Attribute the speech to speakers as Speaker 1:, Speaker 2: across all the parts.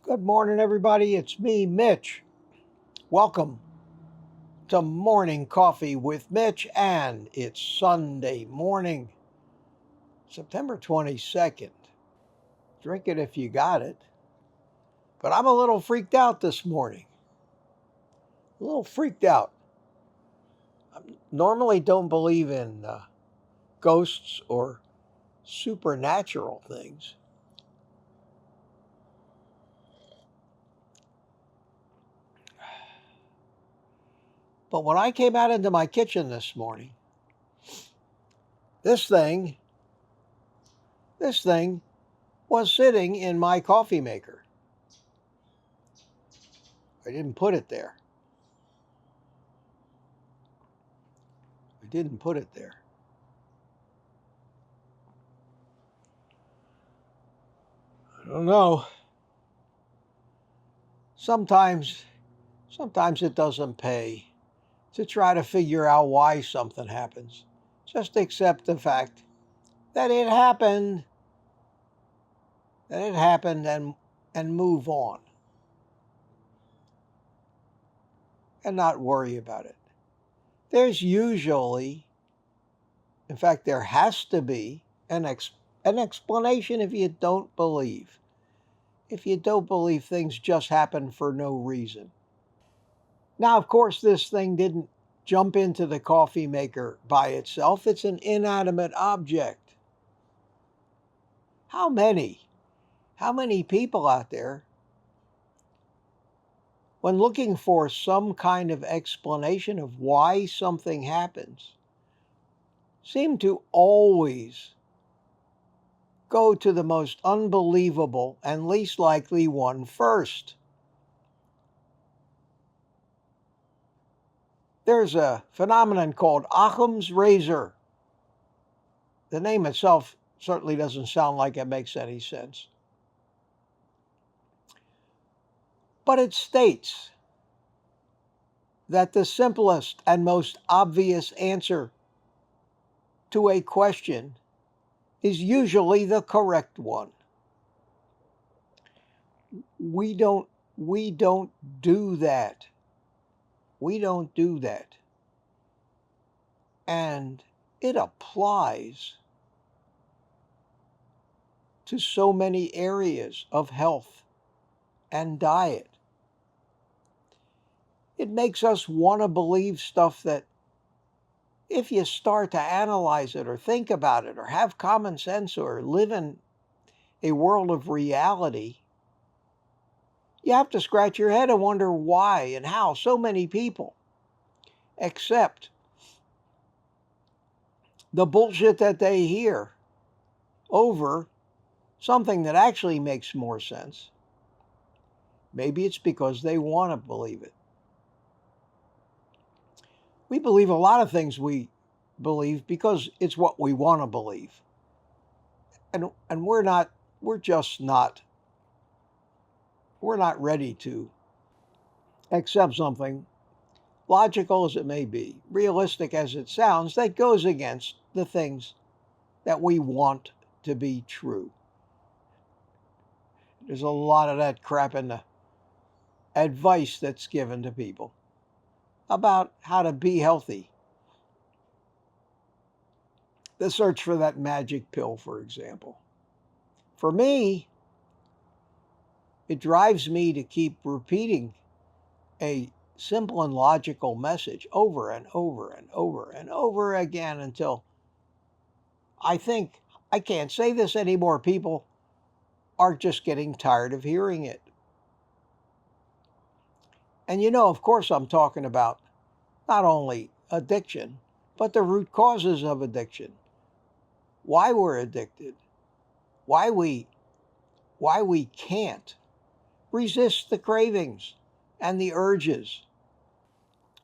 Speaker 1: Good morning, everybody. It's me, Mitch. Welcome to Morning Coffee with Mitch, and it's Sunday morning, September 22nd. Drink it if you got it. But I'm a little freaked out this morning. A little freaked out. I normally don't believe in ghosts or supernatural things. But when I came out into my kitchen this morning, this thing was sitting in my coffee maker. I didn't put it there. I don't know. Sometimes it doesn't pay to try to figure out why something happens. Just accept the fact that it happened, and move on. And not worry about it. There's usually, in fact, there has to be an explanation if you don't believe. If you don't believe things just happen for no reason. Now, of course, this thing didn't jump into the coffee maker by itself. It's an inanimate object. How many people out there, when looking for some kind of explanation of why something happens, seem to always go to the most unbelievable and least likely one first? There's a phenomenon called Occam's razor. The name itself certainly doesn't sound like it makes any sense. But it states that the simplest and most obvious answer to a question is usually the correct one. We don't do that. We don't do that. And it applies to so many areas of health and diet. It makes us want to believe stuff that, if you start to analyze it or think about it or have common sense or live in a world of reality, you have to scratch your head and wonder why and how so many people accept the bullshit that they hear over something that actually makes more sense. Maybe it's because they want to believe it. We believe a lot of things we believe because it's what we want to believe. And we're not ready to accept something, logical as it may be, realistic as it sounds, that goes against the things that we want to be true. There's a lot of that crap in the advice that's given to people about how to be healthy. The search for that magic pill, for example. For me, it drives me to keep repeating a simple and logical message over and over and over and over again until I think I can't say this anymore. People are just getting tired of hearing it. And of course, I'm talking about not only addiction, but the root causes of addiction. Why we're addicted. Why we can't resist the cravings and the urges.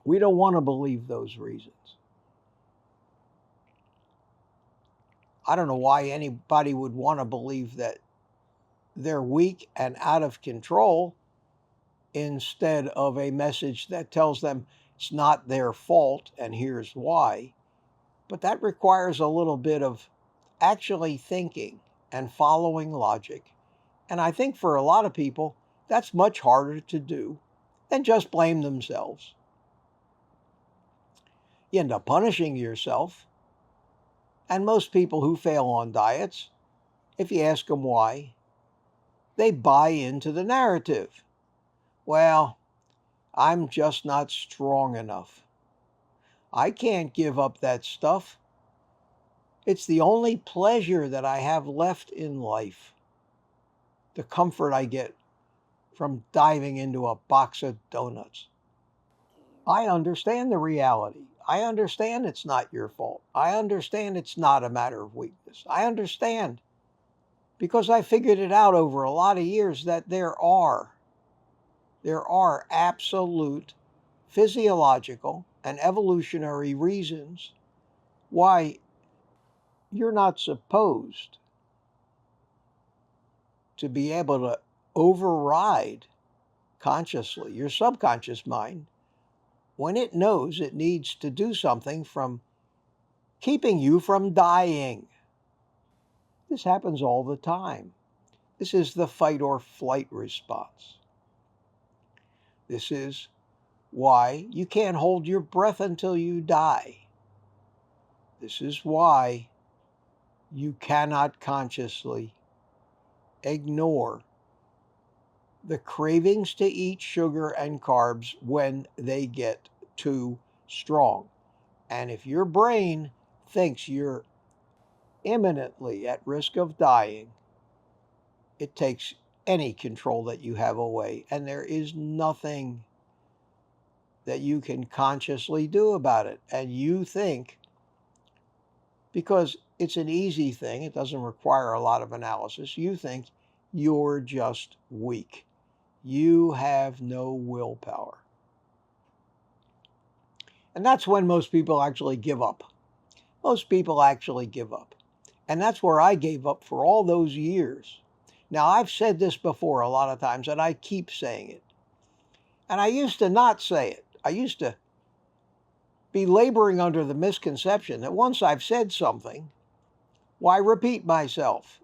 Speaker 1: We don't want to believe those reasons. I don't know why anybody would want to believe that they're weak and out of control instead of a message that tells them it's not their fault and here's why. But that requires a little bit of actually thinking and following logic. And I think for a lot of people, That's much harder to do than just blame themselves. You end up punishing yourself. And most people who fail on diets, if you ask them why, they buy into the narrative. Well, I'm just not strong enough. I can't give up that stuff. It's the only pleasure that I have left in life. The comfort I get from diving into a box of donuts. I understand the reality. I understand it's not your fault. I understand it's not a matter of weakness. I understand because I figured it out over a lot of years that there are absolute physiological and evolutionary reasons why you're not supposed to be able to override consciously your subconscious mind when it knows it needs to do something from keeping you from dying. This happens all the time. This is the fight or flight response. This is why you can't hold your breath until you die. This is why you cannot consciously ignore the cravings to eat sugar and carbs when they get too strong. And if your brain thinks you're imminently at risk of dying, it takes any control that you have away. And there is nothing that you can consciously do about it. And you think, because it's an easy thing, it doesn't require a lot of analysis, you think you're just weak. You have no willpower. And that's when most people actually give up. Most people actually give up. And that's where I gave up for all those years. Now, I've said this before a lot of times, and I keep saying it. And I used to not say it. I used to be laboring under the misconception that once I've said something, why repeat myself?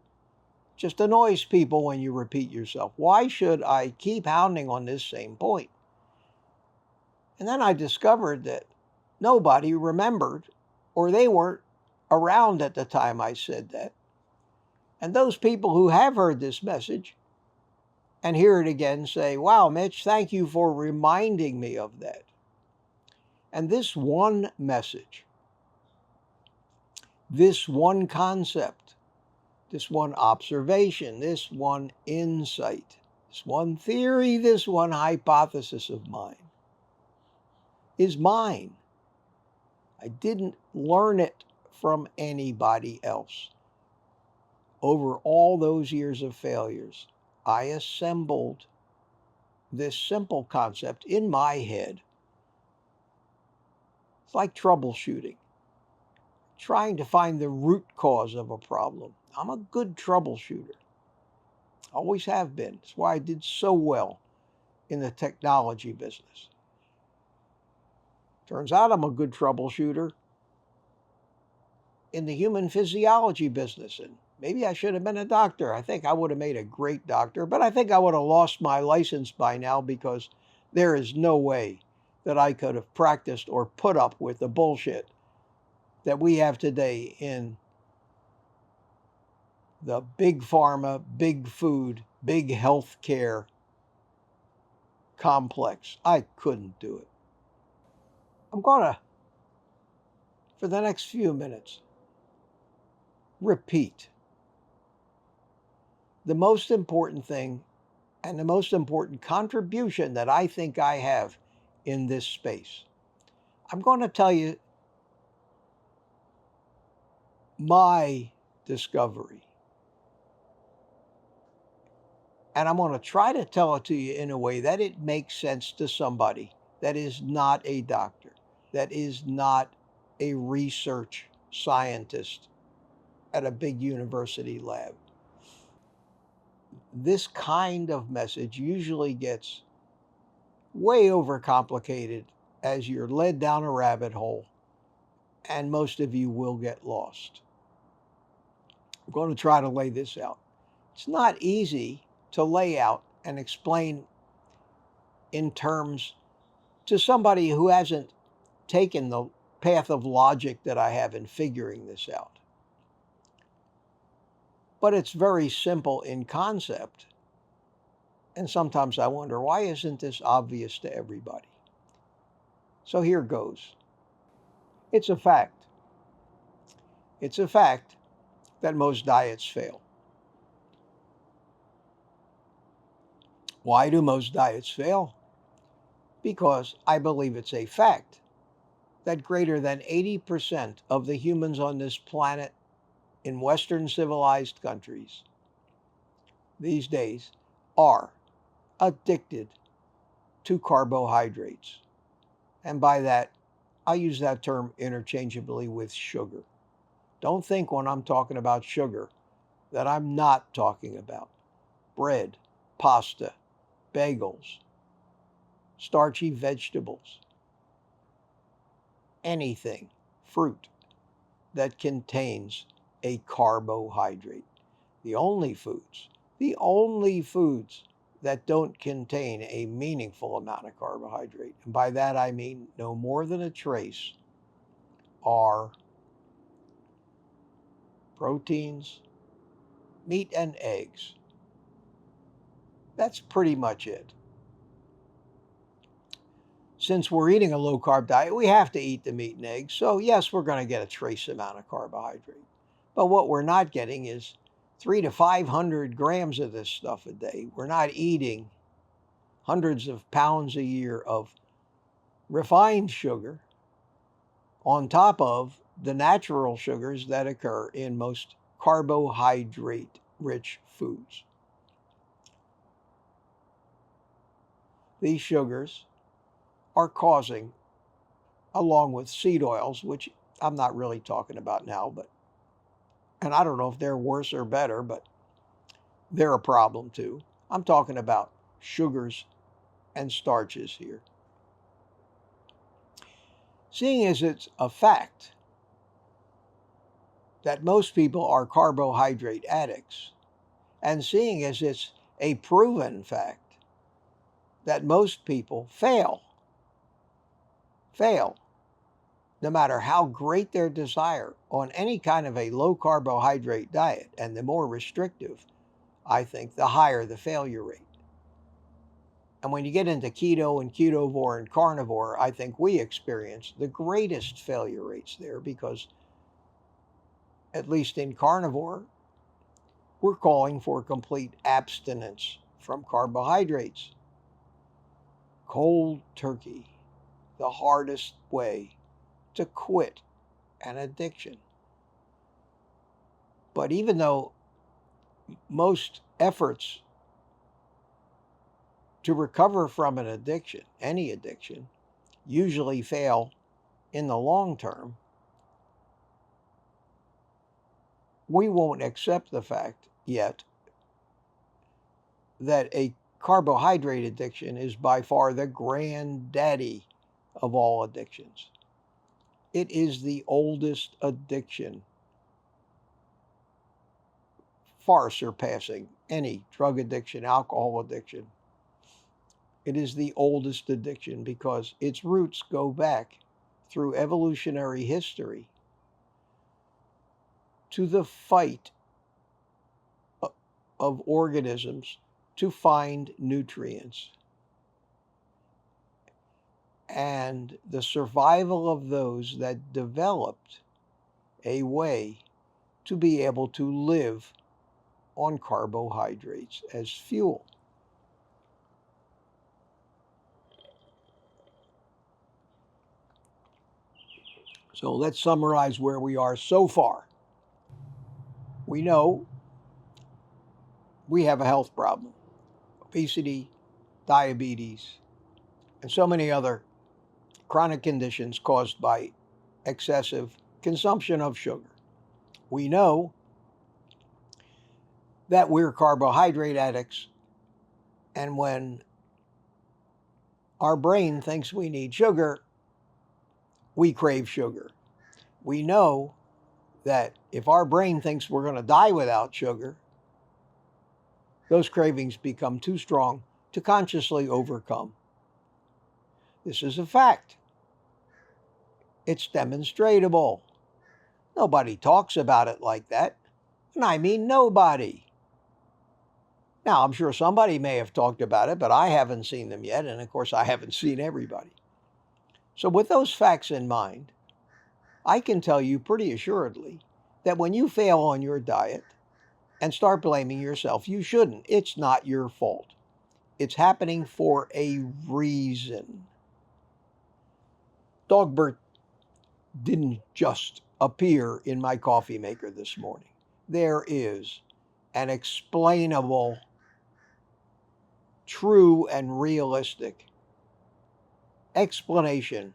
Speaker 1: Just annoys people when you repeat yourself. Why should I keep hounding on this same point? And then I discovered that nobody remembered, or they weren't around at the time I said that. And those people who have heard this message and hear it again say, wow, Mitch, thank you for reminding me of that. And this one message, this one concept, this one observation, this one insight, this one theory, this one hypothesis of mine is mine. I didn't learn it from anybody else. Over all those years of failures, I assembled this simple concept in my head. It's like troubleshooting, trying to find the root cause of a problem. I'm a good troubleshooter. Always have been. That's why I did so well in the technology business. Turns out I'm a good troubleshooter in the human physiology business. And maybe I should have been a doctor. I think I would have made a great doctor, but I think I would have lost my license by now because there is no way that I could have practiced or put up with the bullshit that we have today in the big pharma, big food, big health care complex. I couldn't do it. I'm going to, for the next few minutes, repeat the most important thing and the most important contribution that I think I have in this space. I'm going to tell you my discovery. And I'm going to try to tell it to you in a way that it makes sense to somebody that is not a doctor, that is not a research scientist at a big university lab. This kind of message usually gets way overcomplicated as you're led down a rabbit hole, and most of you will get lost. I'm going to try to lay this out. It's not easy to lay out and explain in terms to somebody who hasn't taken the path of logic that I have in figuring this out. But it's very simple in concept. And sometimes I wonder, why isn't this obvious to everybody? So here goes. It's a fact. It's a fact that most diets fail. Why do most diets fail? Because I believe it's a fact that greater than 80% of the humans on this planet in Western civilized countries these days are addicted to carbohydrates. And by that, I use that term interchangeably with sugar. Don't think when I'm talking about sugar that I'm not talking about bread, pasta, bagels, starchy vegetables, anything, fruit that contains a carbohydrate. The only foods that don't contain a meaningful amount of carbohydrate, and by that I mean no more than a trace, are proteins, meat, and eggs. That's pretty much it. Since we're eating a low-carb diet, we have to eat the meat and eggs. So yes, we're going to get a trace amount of carbohydrate. But what we're not getting is 300 to 500 grams of this stuff a day. We're not eating hundreds of pounds a year of refined sugar on top of the natural sugars that occur in most carbohydrate-rich foods. These sugars are causing, along with seed oils, which I'm not really talking about now, and I don't know if they're worse or better, but they're a problem too. I'm talking about sugars and starches here. Seeing as it's a fact that most people are carbohydrate addicts, and seeing as it's a proven fact that most people fail, no matter how great their desire on any kind of a low carbohydrate diet, and the more restrictive, I think, the higher the failure rate. And when you get into keto and ketovore and carnivore, I think we experience the greatest failure rates there because, at least in carnivore, we're calling for complete abstinence from carbohydrates. Cold turkey, the hardest way to quit an addiction. But even though most efforts to recover from an addiction, any addiction, usually fail in the long term, we won't accept the fact yet that a carbohydrate addiction is by far the granddaddy of all addictions. It is the oldest addiction, far surpassing any drug addiction, alcohol addiction. It is the oldest addiction because its roots go back through evolutionary history to the fight of organisms to find nutrients and the survival of those that developed a way to be able to live on carbohydrates as fuel. So let's summarize where we are so far. We know we have a health problem: obesity, diabetes, and so many other chronic conditions caused by excessive consumption of sugar. We know that we're carbohydrate addicts, and when our brain thinks we need sugar, we crave sugar. We know that if our brain thinks we're going to die without sugar, those cravings become too strong to consciously overcome. This is a fact. It's demonstrable. Nobody talks about it like that. And I mean nobody. Now, I'm sure somebody may have talked about it, but I haven't seen them yet. And of course, I haven't seen everybody. So with those facts in mind, I can tell you pretty assuredly that when you fail on your diet and start blaming yourself, you shouldn't. It's not your fault. It's happening for a reason. Dogbert didn't just appear in my coffee maker this morning. There is an explainable, true and realistic explanation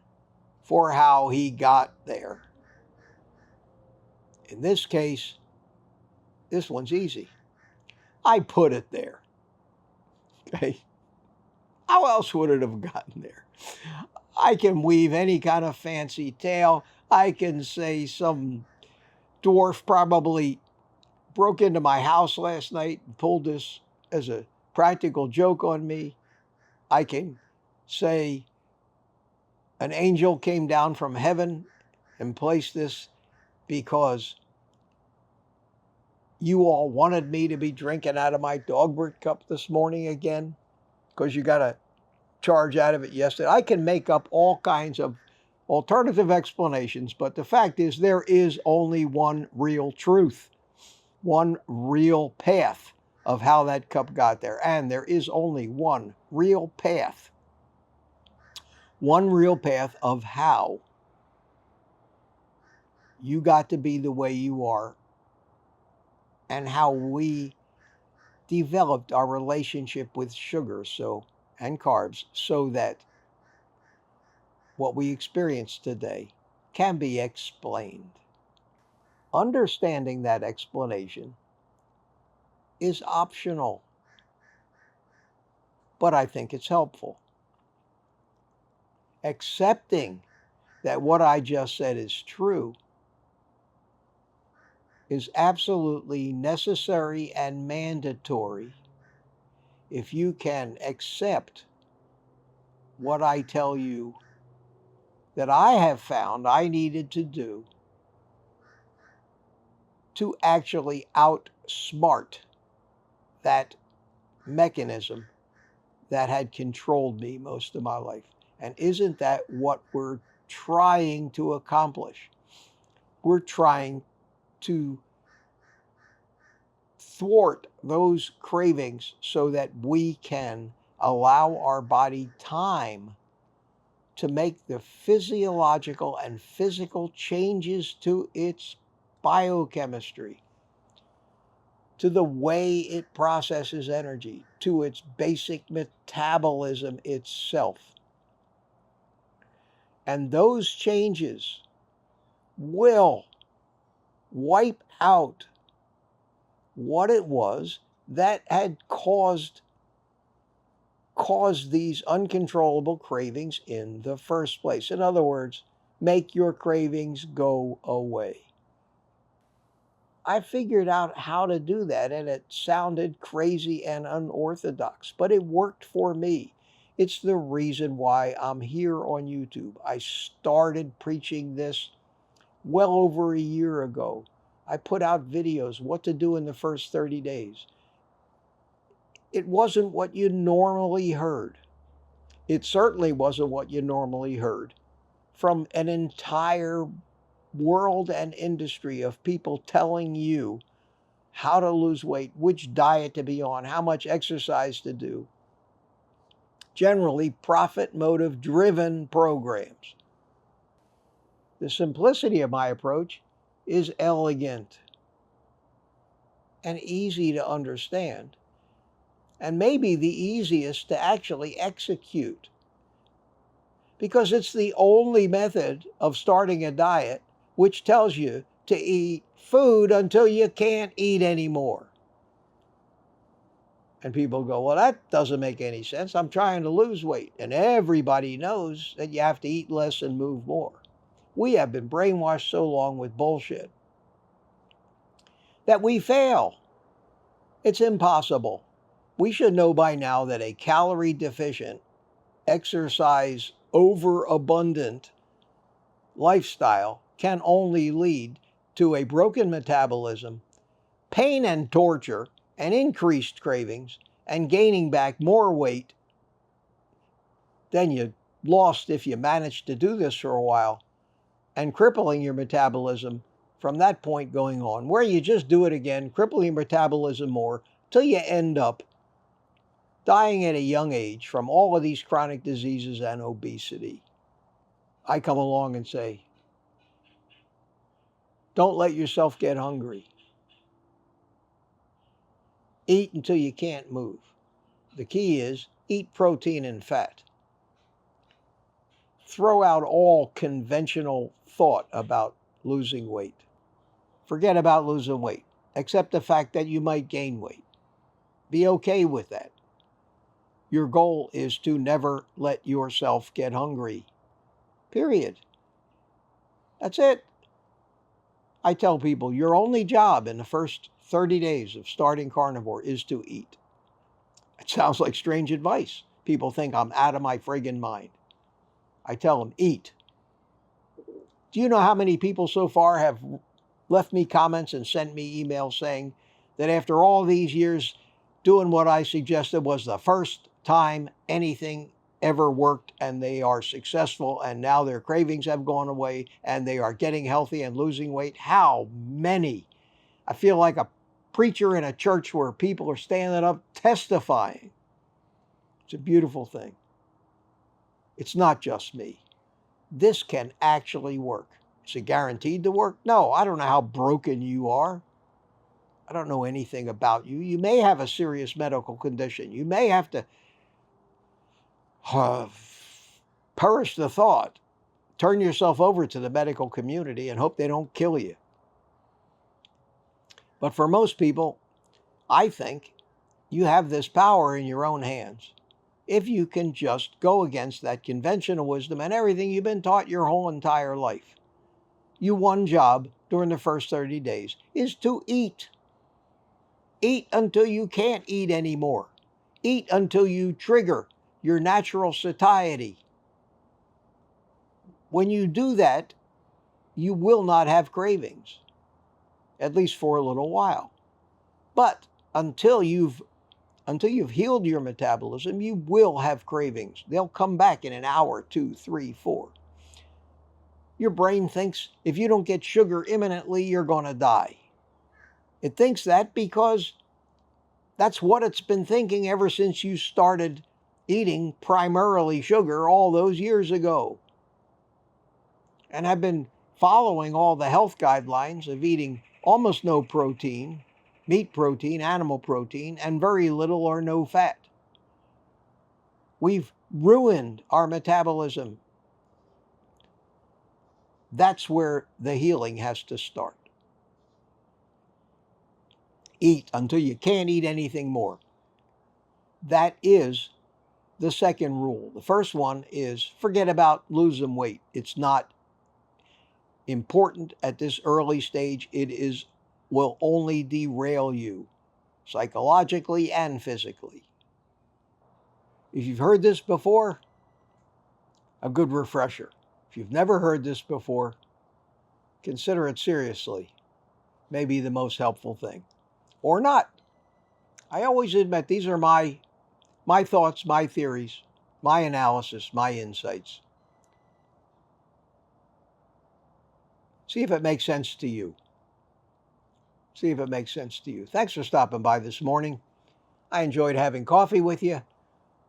Speaker 1: for how he got there. In this case, this one's easy. I put it there. Okay? How else would it have gotten there? I can weave any kind of fancy tale. I can say some dwarf probably broke into my house last night and pulled this as a practical joke on me. I can say an angel came down from heaven and placed this because you all wanted me to be drinking out of my Dogbert cup this morning again because you got a charge out of it yesterday. I can make up all kinds of alternative explanations, but the fact is there is only one real truth, one real path of how that cup got there. And there is only one real path of how you got to be the way you are and how we developed our relationship with sugar and carbs so that what we experience today can be explained. Understanding that explanation is optional, but I think it's helpful. Accepting that what I just said is true is absolutely necessary and mandatory if you can accept what I tell you that I have found I needed to do to actually outsmart that mechanism that had controlled me most of my life. And isn't that what we're trying to accomplish? We're trying to thwart those cravings so that we can allow our body time to make the physiological and physical changes to its biochemistry, to the way it processes energy, to its basic metabolism itself. And those changes will wipe out what it was that had caused these uncontrollable cravings in the first place. In other words, make your cravings go away. I figured out how to do that, and it sounded crazy and unorthodox, but it worked for me. It's the reason why I'm here on YouTube. I started preaching this well over a year ago. I put out videos, what to do in the first 30 days. It wasn't what you normally heard. It certainly wasn't what you normally heard from an entire world and industry of people telling you how to lose weight, which diet to be on, how much exercise to do. Generally, profit motive driven programs. The simplicity of my approach is elegant and easy to understand, and maybe the easiest to actually execute, because it's the only method of starting a diet which tells you to eat food until you can't eat anymore. And people go, well, that doesn't make any sense. I'm trying to lose weight. And everybody knows that you have to eat less and move more. We have been brainwashed so long with bullshit that we fail. It's impossible. We should know by now that a calorie deficient, exercise overabundant lifestyle can only lead to a broken metabolism, pain and torture, and increased cravings, and gaining back more weight than you lost if you managed to do this for a while, and crippling your metabolism from that point going on, where you just do it again, cripple your metabolism more, till you end up dying at a young age from all of these chronic diseases and obesity. I come along and say, don't let yourself get hungry. Eat until you can't move. The key is eat protein and fat. Throw out all conventional thought about losing weight. Forget about losing weight. Accept the fact that you might gain weight. Be okay with that. Your goal is to never let yourself get hungry. Period. That's it. I tell people your only job in the first 30 days of starting carnivore is to eat. It sounds like strange advice. People think I'm out of my friggin' mind. I tell them, eat. Do you know how many people so far have left me comments and sent me emails saying that after all these years doing what I suggested was the first time anything ever worked and they are successful and now their cravings have gone away and they are getting healthy and losing weight? How many? I feel like a preacher in a church where people are standing up testifying. It's a beautiful thing. It's not just me. This can actually work. Is it guaranteed to work? No, I don't know how broken you are. I don't know anything about you. You may have a serious medical condition. You may have to perish the thought, turn yourself over to the medical community and hope they don't kill you. But for most people, I think you have this power in your own hands if you can just go against that conventional wisdom and everything you've been taught your whole entire life. Your one job during the first 30 days is to eat. Eat until you can't eat anymore. Eat until you trigger your natural satiety. When you do that, you will not have cravings, at least for a little while. But until you've healed your metabolism, you will have cravings. They'll come back in an hour, 2, 3, 4. Your brain thinks if you don't get sugar imminently, you're going to die. It thinks that because that's what it's been thinking ever since you started eating primarily sugar all those years ago. And I've been following all the health guidelines of eating almost no protein, meat protein, animal protein, and very little or no fat. We've ruined our metabolism. That's where the healing has to start. Eat until you can't eat anything more. That is the second rule. The first one is forget about losing weight. It's not important at this early stage. It will only derail you psychologically and physically. If you've heard this before, a good refresher. If you've never heard this before, consider it seriously. Maybe the most helpful thing. Or not. I always admit these are my thoughts, my theories, my analysis, my insights. See if it makes sense to you. See if it makes sense to you. Thanks for stopping by this morning. I enjoyed having coffee with you.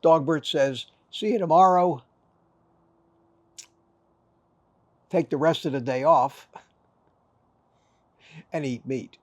Speaker 1: Dogbert says, see you tomorrow. Take the rest of the day off and eat meat.